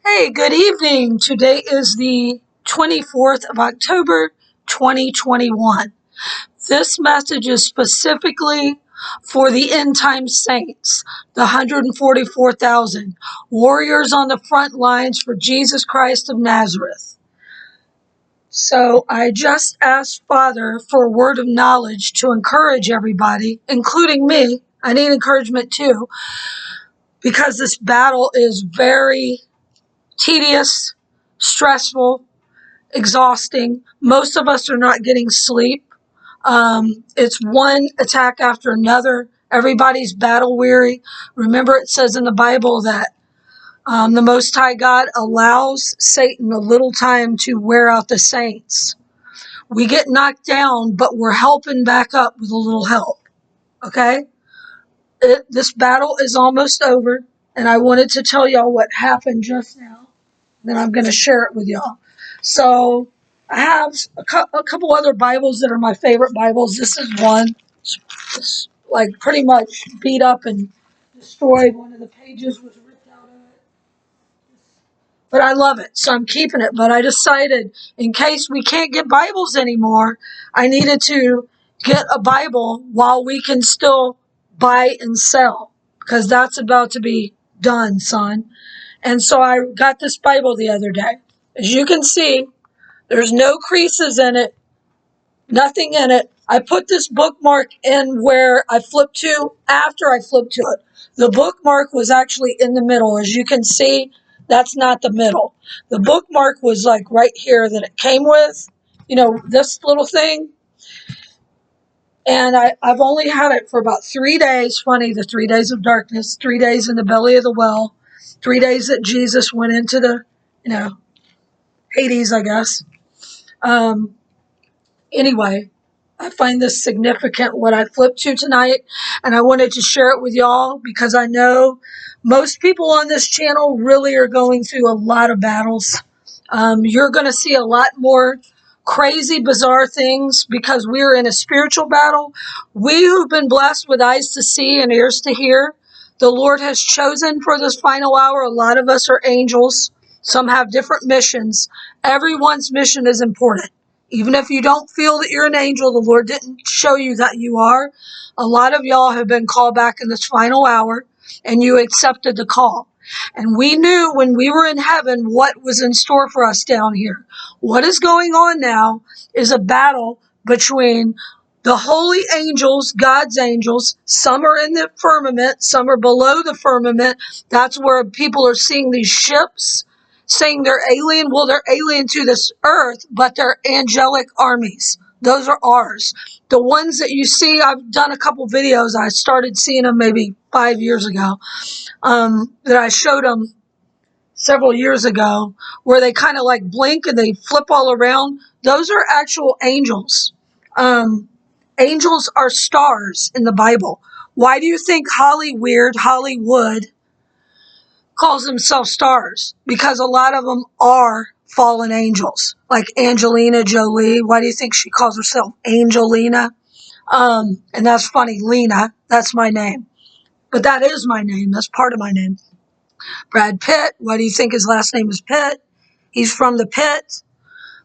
Hey, good evening. Today is the 24th of October, 2021. This message is specifically for the end time saints, the 144,000 warriors on the front lines for Jesus Christ of Nazareth. So I just asked Father for a word of knowledge to encourage everybody, including me. I need encouragement too, because this battle is very tedious, stressful, exhausting. Most of us are not getting sleep. It's one attack after another. Everybody's battle weary. Remember, it says in the Bible that the Most High God allows Satan a little time to wear out the saints. We get knocked down, but we're helping back up with a little help. Okay? This battle is almost over, and I wanted to tell y'all what happened just now. Then I'm going to share it with y'all. So I have a couple other Bibles that are my favorite Bibles. This is one. It's like pretty much beat up and destroyed. One of the pages was ripped out of it. But I love it, so I'm keeping it. But I decided, in case we can't get Bibles anymore, I needed to get a Bible while we can still buy and sell, because that's about to be done, son. And so I got this Bible the other day. As you can see, there's no creases in it, nothing in it. I put this bookmark in where I flipped to after I flipped to it. The bookmark was actually in the middle. As you can see, that's not the middle. The bookmark was like right here that it came with, this little thing. And I've only had it for about 3 days. Funny, the 3 days of darkness, 3 days in the belly of the well, 3 days that Jesus went into the, Hades, I guess. Anyway, I find this significant, what I flipped to tonight, and I wanted to share it with y'all because I know most people on this channel really are going through a lot of battles. You're going to see a lot more crazy, bizarre things because we're in a spiritual battle. We who've been blessed with eyes to see and ears to hear, the Lord has chosen for this final hour. A lot of us are angels. Some have different missions. Everyone's mission is important. Even if you don't feel that you're an angel, the Lord didn't show you that you are. A lot of y'all have been called back in this final hour, and you accepted the call. And we knew when we were in heaven what was in store for us down here. What is going on now is a battle between the holy angels, God's angels. Some are in the firmament, some are below the firmament. That's where people are seeing these ships, saying they're alien. Well, they're alien to this earth, but they're angelic armies. Those are ours. The ones that you see, I've done a couple videos. I started seeing them maybe 5 years ago, that I showed them several years ago, where they kind of like blink and they flip all around. Those are actual angels. Angels are stars in the Bible. Why do you think Hollywood calls themselves stars? Because a lot of them are fallen angels, like Angelina Jolie. Why do you think she calls herself Angelina? And that's funny, Lena, that's my name. But that is my name, that's part of my name. Brad Pitt, why do you think his last name is Pitt? He's from the pit.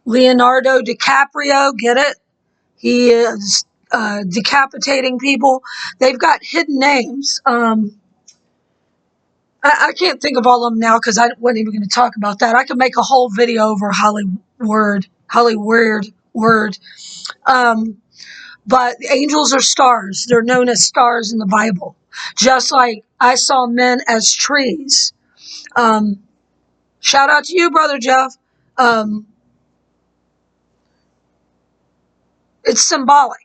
Leonardo DiCaprio, get it? He is decapitating people. They've got hidden names. I can't think of all of them now because I wasn't even going to talk about that. I could make a whole video over Hollywood. But angels are stars. They're known as stars in the Bible. Just like I saw men as trees. Shout out to you, Brother Jeff. It's symbolic.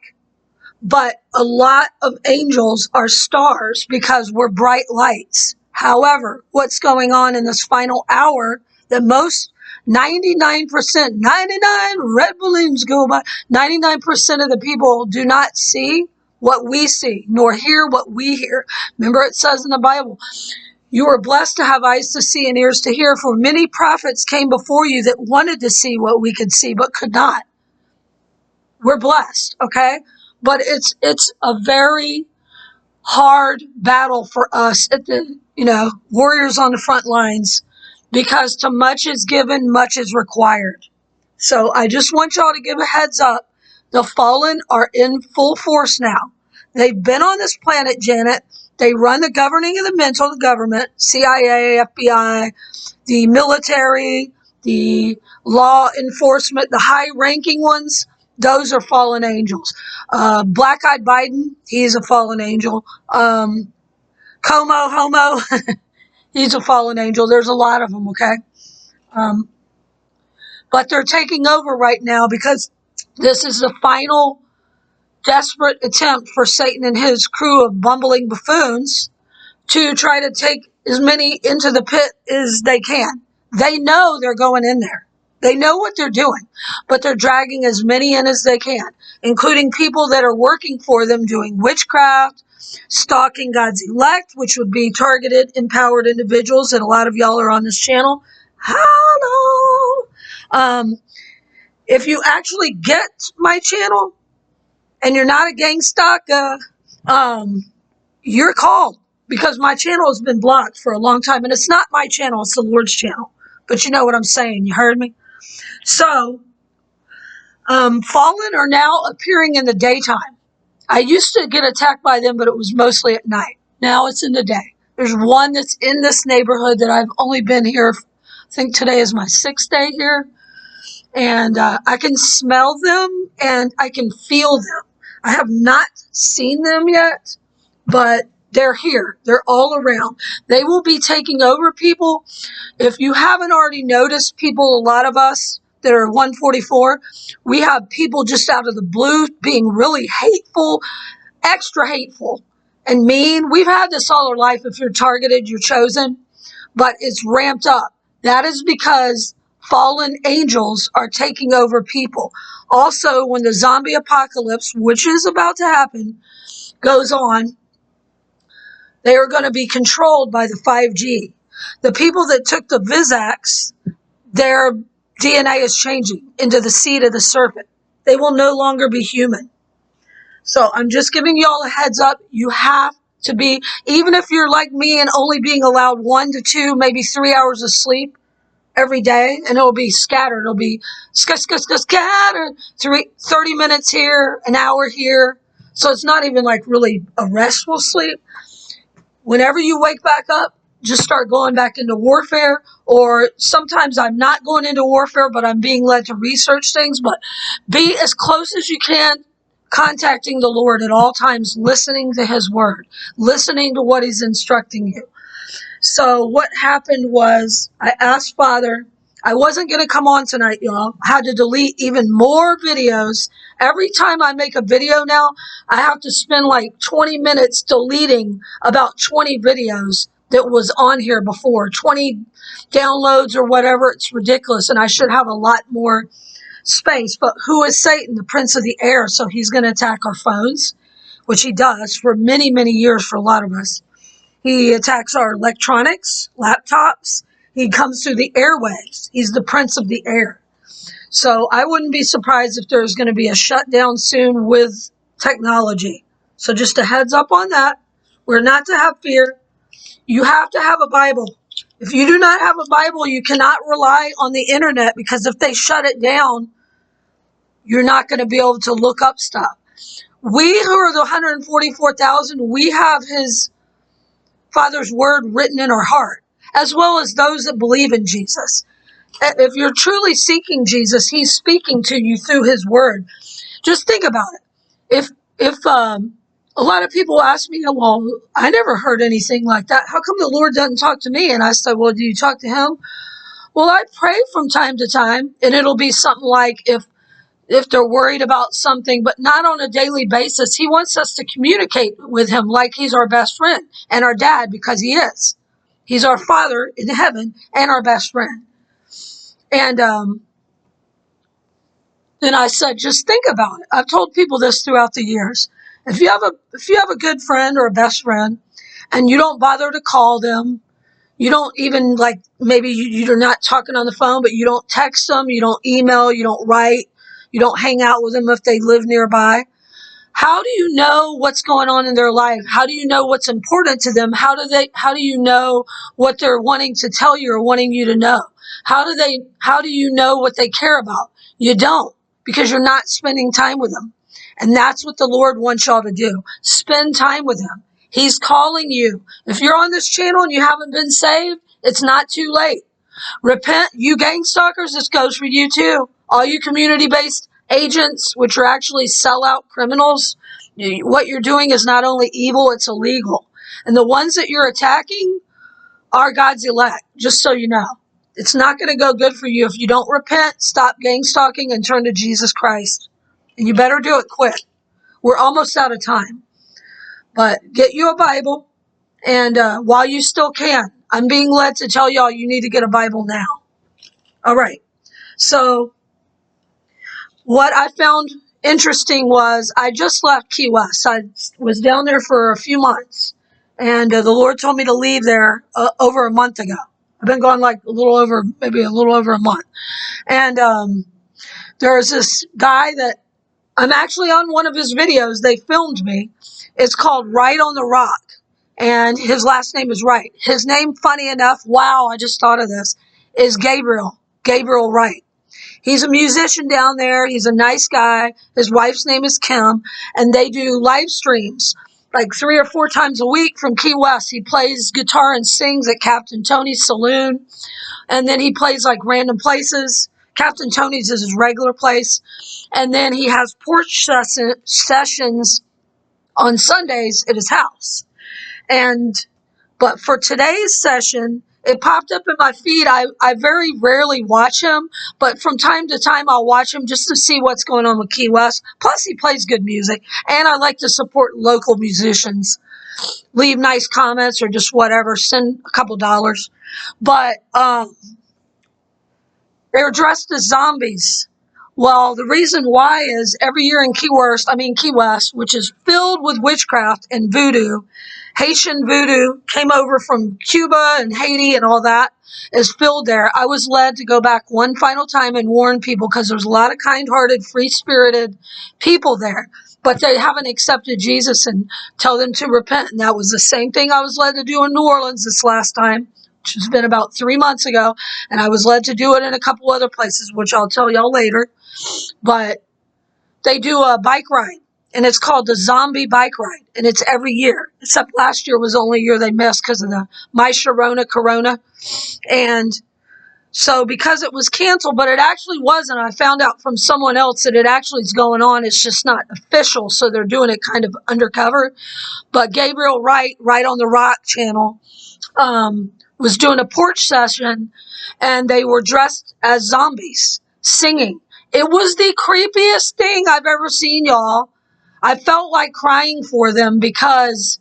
But a lot of angels are stars because we're bright lights. However, what's going on in this final hour that most 99%, 99 red balloons go by, 99% of the people do not see what we see, nor hear what we hear. Remember, it says in the Bible, you are blessed to have eyes to see and ears to hear, for many prophets came before you that wanted to see what we could see, but could not. We're blessed, okay? But it's a very hard battle for us at the, warriors on the front lines, because to much is given, much is required. So I just want y'all to give a heads up. The fallen are in full force now. They've been on this planet, Janet. They run the governing of the mental government, CIA, FBI, the military, the law enforcement, the high-ranking ones. Those are fallen angels. Black-eyed Biden, he's a fallen angel. Como Homo, he's a fallen angel. There's a lot of them, okay? But they're taking over right now because this is the final desperate attempt for Satan and his crew of bumbling buffoons to try to take as many into the pit as they can. They know they're going in there. They know what they're doing, but they're dragging as many in as they can, including people that are working for them doing witchcraft, stalking God's elect, which would be targeted, empowered individuals, and a lot of y'all are on this channel. Hello! If you actually get my channel and you're not a gang stalker, you're called, because my channel has been blocked for a long time, and it's not my channel, it's the Lord's channel. But you know what I'm saying, you heard me? So, fallen are now appearing in the daytime. I used to get attacked by them, but it was mostly at night. Now it's in the day. There's one that's in this neighborhood that I've only been here, I think today is my 6th day here. And I can smell them and I can feel them. I have not seen them yet, but they're here. They're all around. They will be taking over people. If you haven't already noticed, people, a lot of us that are 144, we have people just out of the blue being really hateful, extra hateful and mean. We've had this all our life. If you're targeted, you're chosen, but it's ramped up. That is because fallen angels are taking over people. Also, when the zombie apocalypse, which is about to happen, goes on, they are going to be controlled by the 5G. The people that took the Vizax, their DNA is changing into the seed of the serpent. They will no longer be human. So I'm just giving y'all a heads up. You have to be, even if you're like me and only being allowed 1 to 2, maybe 3 hours of sleep every day, and it'll be scattered. It'll be scattered. 30 minutes here, an hour here. So it's not even like really a restful sleep. Whenever you wake back up, just start going back into warfare. Or sometimes I'm not going into warfare, but I'm being led to research things. But be as close as you can, contacting the Lord at all times, listening to his word, listening to what he's instructing you. So what happened was I asked Father, I wasn't going to come on tonight, y'all. I had to delete even more videos. Every time I make a video now, I have to spend like 20 minutes deleting about 20 videos that was on here before, 20 downloads or whatever. It's ridiculous, and I should have a lot more space. But who is Satan? The prince of the air. So he's going to attack our phones, which he does for many, many years for a lot of us. He attacks our electronics, laptops. He comes through the airwaves. He's the prince of the air. So I wouldn't be surprised if there's going to be a shutdown soon with technology. So just a heads up on that. We're not to have fear. You have to have a Bible. If you do not have a Bible, you cannot rely on the internet, because if they shut it down, you're not going to be able to look up stuff. We who are the 144,000, we have his Father's word written in our heart, as well as those that believe in Jesus. If you're truly seeking Jesus, he's speaking to you through his word. Just think about it. If a lot of people ask me, well, I never heard anything like that. How come the Lord doesn't talk to me? And I said, well, do you talk to him? Well, I pray from time to time, and it'll be something like if they're worried about something, but not on a daily basis. He wants us to communicate with him like he's our best friend and our dad, because he is. He's our Father in heaven and our best friend. And then I said, just think about it. I've told people this throughout the years. If you have a good friend or a best friend, and you don't bother to call them, you don't even, like, maybe you're not talking on the phone, but you don't text them, you don't email, you don't write, you don't hang out with them if they live nearby. How do you know what's going on in their life? How do you know what's important to them? How do you know what they're wanting to tell you or wanting you to know? How do you know what they care about? You don't, because you're not spending time with them. And that's what the Lord wants y'all to do. Spend time with him. He's calling you. If you're on this channel and you haven't been saved, it's not too late. Repent, you gang stalkers, this goes for you too. All you community-based agents, which are actually sellout criminals, what you're doing is not only evil, it's illegal. And the ones that you're attacking are God's elect, just so you know. It's not going to go good for you if you don't repent, stop gang stalking, and turn to Jesus Christ. And you better do it quick. We're almost out of time. But get you a Bible, and while you still can, I'm being led to tell y'all you need to get a Bible now. All right. So what I found interesting was I just left Key West. I was down there for a few months, and the Lord told me to leave there over a month ago. I've been gone like maybe a little over a month. And there's this guy that I'm actually on one of his videos. They filmed me. It's called Right on the Rock. And his last name is Wright. His name, funny enough, wow, I just thought of this, is Gabriel Wright. He's a musician down there. He's a nice guy. His wife's name is Kim. And they do live streams like 3 or 4 times a week from Key West. He plays guitar and sings at Captain Tony's Saloon. And then he plays like random places. Captain Tony's is his regular place. And then he has porch sessions on Sundays at his house. But for today's session, it popped up in my feed. I very rarely watch him, but from time to time I'll watch him just to see what's going on with Key West. Plus he plays good music, and I like to support local musicians. Leave nice comments or just whatever, send a couple dollars. But they were dressed as zombies. Well, the reason why is every year in Key West, which is filled with witchcraft and voodoo, Haitian voodoo came over from Cuba and Haiti and all that is filled there. I was led to go back one final time and warn people because there's a lot of kind-hearted, free-spirited people there, but they haven't accepted Jesus and tell them to repent. And that was the same thing I was led to do in New Orleans this last time, which has been about 3 months ago. And I was led to do it in a couple other places, which I'll tell y'all later. But they do a bike ride, and it's called the Zombie Bike Ride, and it's every year, except last year was the only year they missed because of the My Sharona Corona. And so because it was canceled, but it actually wasn't, I found out from someone else that it actually is going on. It's just not official, so they're doing it kind of undercover. But Gabriel Wright, Right on the Rock channel, was doing a porch session, and they were dressed as zombies, singing. It was the creepiest thing I've ever seen, y'all. I felt like crying for them because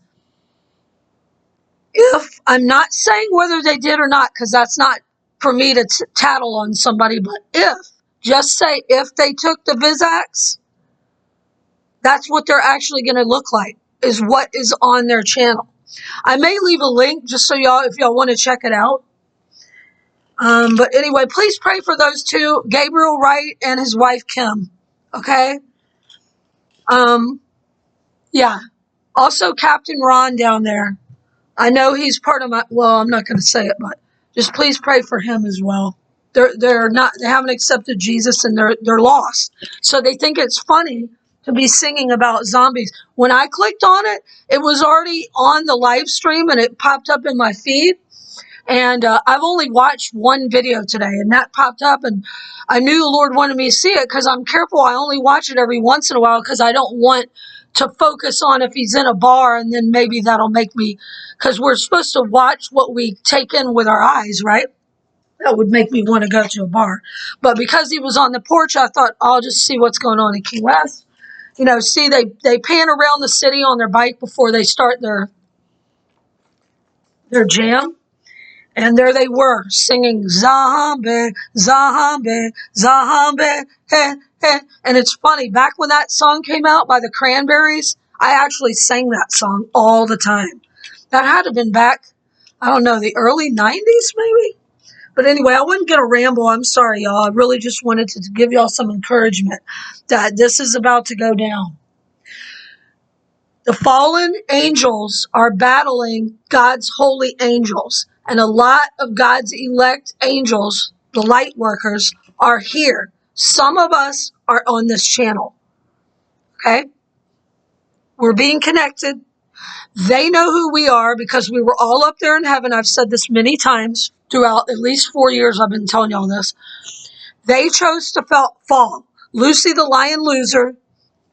I'm not saying whether they did or not, because that's not for me to tattle on somebody, but just say if they took the Vizax, that's what they're actually going to look like, is what is on their channel. I may leave a link just so if y'all want to check it out. But anyway, please pray for those two, Gabriel Wright and his wife, Kim. Okay? Yeah. Also, Captain Ron down there. I know he's part of I'm not going to say it, but just please pray for him as well. They haven't accepted Jesus, and they're lost. So they think it's funny to be singing about zombies. When I clicked on it, it was already on the live stream, and it popped up in my feed. And I've only watched one video today, and that popped up, and I knew the Lord wanted me to see it because I'm careful. I only watch it every once in a while because I don't want to focus on if he's in a bar, and then maybe that'll make me, because we're supposed to watch what we take in with our eyes, right? That would make me want to go to a bar. But because he was on the porch, I thought, I'll just see what's going on in Key West. You know, see, they pan around the city on their bike before they start their jam. And there they were, singing, zombie, zombie, zombie, heh, heh. And it's funny, back when that song came out by the Cranberries, I actually sang that song all the time. That had to have been back, I don't know, the early 90s maybe? But anyway, I wouldn't get a ramble. I'm sorry, y'all. I really just wanted to give y'all some encouragement that this is about to go down. The fallen angels are battling God's holy angels. And a lot of God's elect angels, the light workers, are here. Some of us are on this channel. Okay? We're being connected. They know who we are because we were all up there in heaven. I've said this many times throughout at least 4 years. I've been telling y'all this. They chose to fall. Lucy the lion loser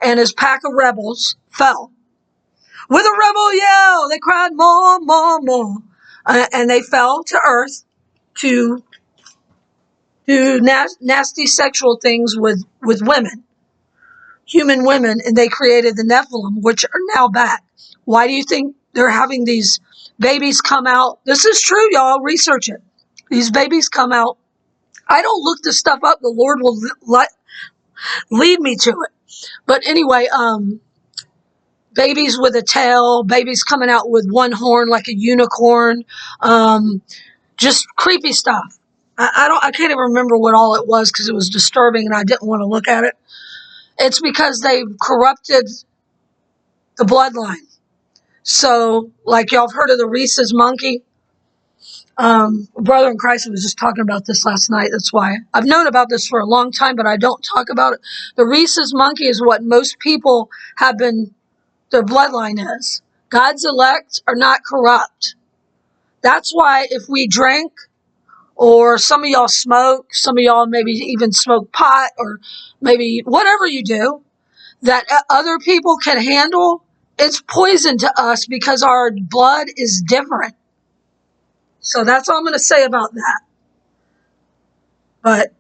and his pack of rebels fell. With a rebel yell, they cried, more, more, more. And they fell to earth to do nasty sexual things with women, human women, and they created the Nephilim, which are now back. Why do you think they're having these babies come out? This is true, y'all. Research it. These babies come out. I don't look this stuff up. The Lord will lead me to it. But anyway, babies with a tail, babies coming out with one horn like a unicorn, just creepy stuff. I can't even remember what all it was because it was disturbing and I didn't want to look at it. It's because they've corrupted the bloodline. So, like y'all have heard of the Rhesus monkey. A brother in Christ was just talking about this last night. That's why I've known about this for a long time, but I don't talk about it. The Rhesus monkey is what most people have been, their bloodline is. God's elect are not corrupt. That's why if we drink, or some of y'all smoke, some of y'all maybe even smoke pot, or maybe whatever you do that other people can handle, it's poison to us because our blood is different. So that's all I'm going to say about that. But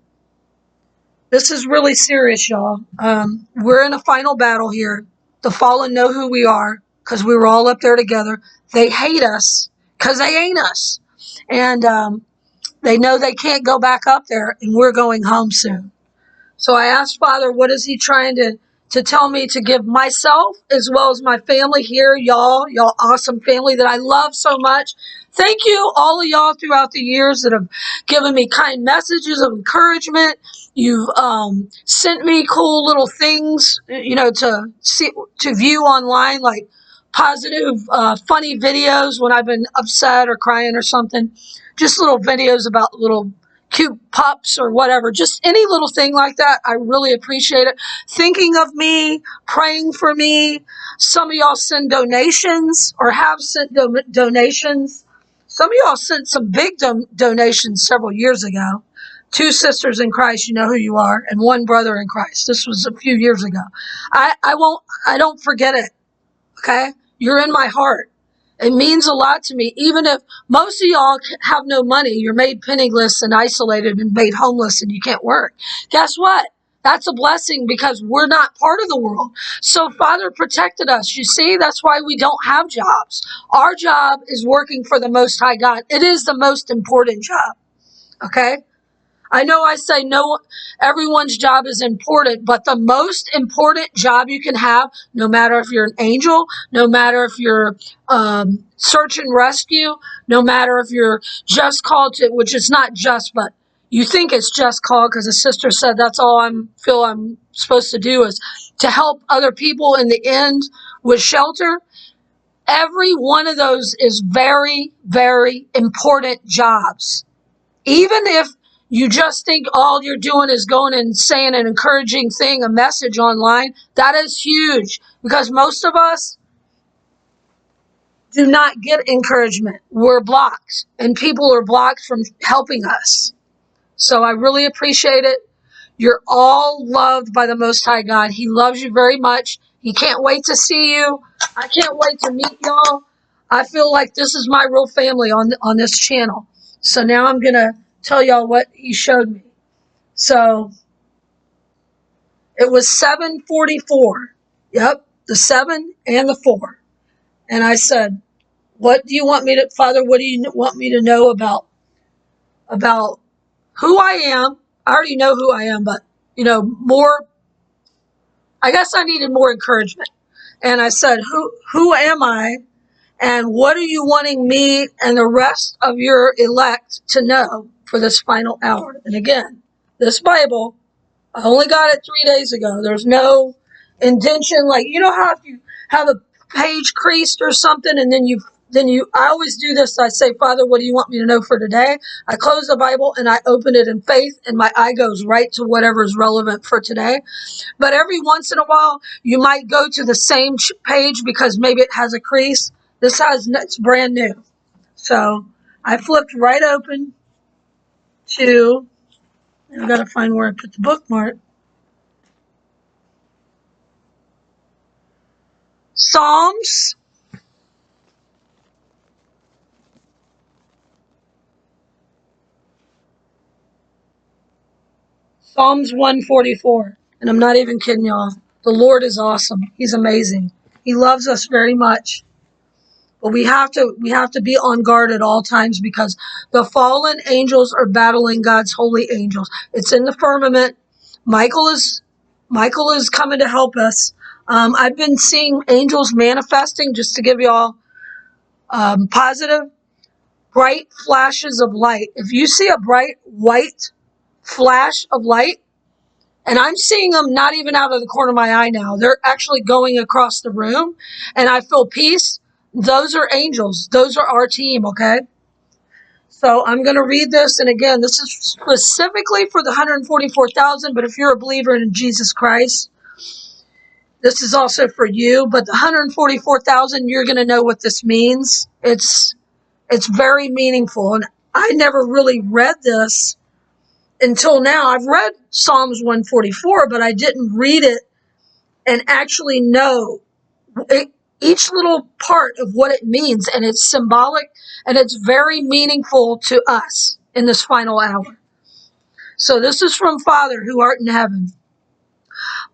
this is really serious, y'all. We're in a final battle here. The fallen know who we are because we were all up there together. They hate us because they ain't us. And they know they can't go back up there, and we're going home soon. So I asked Father, what is he trying to tell me to give myself as well as my family here, y'all awesome family that I love so much. Thank you, all of y'all throughout the years that have given me kind messages of encouragement. You've sent me cool little things, to see, to view online, like positive, funny videos when I've been upset or crying or something. Just little videos about little cute pups or whatever, just any little thing like that. I really appreciate it. Thinking of me, praying for me. Some of y'all send donations or have sent donations. Some of y'all sent some big donations several years ago. 2 sisters in Christ, you know who you are, and 1 brother in Christ. This was a few years ago. I don't forget it. Okay? You're in my heart. It means a lot to me. Even if most of y'all have no money, you're made penniless and isolated and made homeless and you can't work. Guess what? That's a blessing because we're not part of the world. So Father protected us. You see, that's why we don't have jobs. Our job is working for the Most High God. It is the most important job. Okay? I know I say no, everyone's job is important, but the most important job you can have, no matter if you're an angel, no matter if you're search and rescue, no matter if you're just called to, which is not just, but you think it's just called because the sister said that's all feel I'm supposed to do is to help other people in the end with shelter. Every one of those is very, very important jobs. Even if you just think all you're doing is going and saying an encouraging thing, a message online, that is huge because most of us do not get encouragement. We're blocked and people are blocked from helping us. So I really appreciate it. You're all loved by the Most High God. He loves you very much. He can't wait to see you. I can't wait to meet y'all. I feel like this is my real family on this channel. So now I'm going to tell y'all what he showed me. So it was 7:44. Yep, the 7 and the 4. And I said, what do you want me to, Father, what do you want me to know about who I am? I already know who I am, but, more, I guess I needed more encouragement. And I said, who am I? And what are you wanting me and the rest of your elect to know for this final hour? And again, this Bible, I only got it 3 days ago. There's no indention. Like, how if you have a page creased or something, and then I always do this. I say, Father, what do you want me to know for today? I close the Bible and I open it in faith, and my eye goes right to whatever is relevant for today. But every once in a while, you might go to the same page because maybe it has a crease. It's brand new. So I flipped right open to, I've got to find where I put the bookmark. Psalms. Psalms 144. And I'm not even kidding y'all. The Lord is awesome. He's amazing. He loves us very much. But we have to be on guard at all times because the fallen angels are battling God's holy angels. It's in the firmament. Michael is coming to help us. I've been seeing angels manifesting, just to give y'all positive, bright flashes of light. If you see a bright white flash of light, and I'm seeing them not even out of the corner of my eye now. They're actually going across the room, and I feel peace. Those are angels. Those are our team, okay? So I'm going to read this. And again, this is specifically for the 144,000, but if you're a believer in Jesus Christ, this is also for you. But the 144,000, you're going to know what this means. It's very meaningful. And I never really read this until now. I've read Psalms 144, but I didn't read it and actually know each little part of what it means. And it's symbolic and it's very meaningful to us in this final hour. So this is from Father who art in heaven.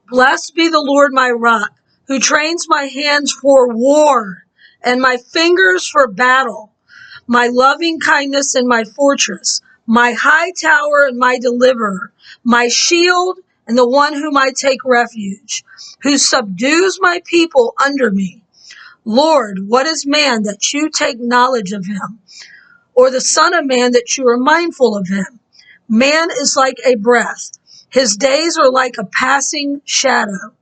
Blessed be the Lord my rock, who trains my hands for war and my fingers for battle, my loving kindness and my fortress, my high tower and my deliverer, my shield and the one whom I take refuge, who subdues my people under me. Lord, what is man that you take knowledge of him, or the son of man that you are mindful of him? Man is like a breath. His days are like a passing shadow.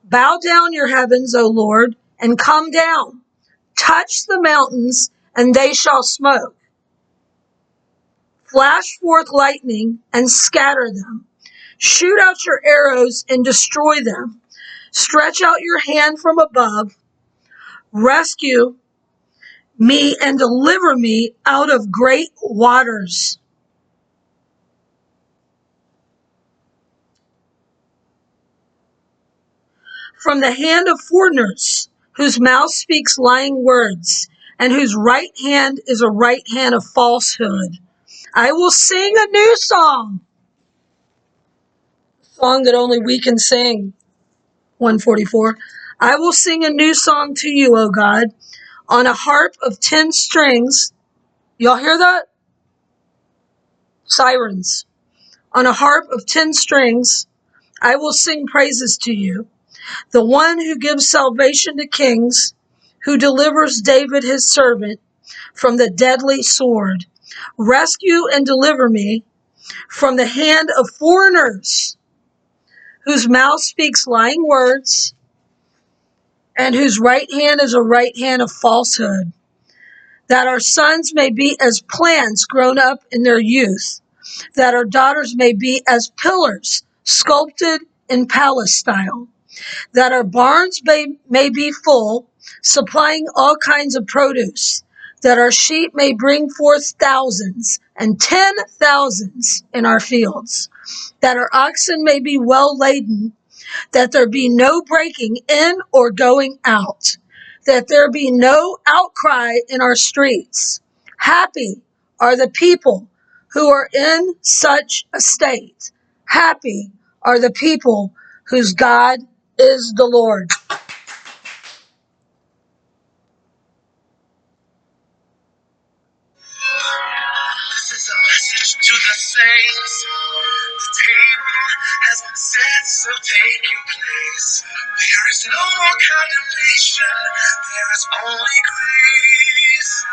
Bow down your heavens, O Lord, and come down. Touch the mountains, and they shall smoke. Flash forth lightning and scatter them. Shoot out your arrows and destroy them. Stretch out your hand from above. Rescue me and deliver me out of great waters. From the hand of foreigners, whose mouth speaks lying words, and whose right hand is a right hand of falsehood. I will sing a new song. A song that only we can sing. 144. I will sing a new song to you, O God, on a harp of 10 strings. Y'all hear that? Sirens. On a harp of 10 strings, I will sing praises to you. The one who gives salvation to kings, who delivers David his servant from the deadly sword. Rescue and deliver me from the hand of foreigners, whose mouth speaks lying words, and whose right hand is a right hand of falsehood, that our sons may be as plants grown up in their youth, that our daughters may be as pillars sculpted in palace style, that our barns may be full, supplying all kinds of produce, that our sheep may bring forth thousands and 10,000s in our fields, that our oxen may be well laden, that there be no breaking in or going out, that there be no outcry in our streets. Happy are the people who are in such a state. Happy are the people whose God is the Lord. This is a message to the saints. The table has been set, so take your place. There is no more condemnation. There is only grace.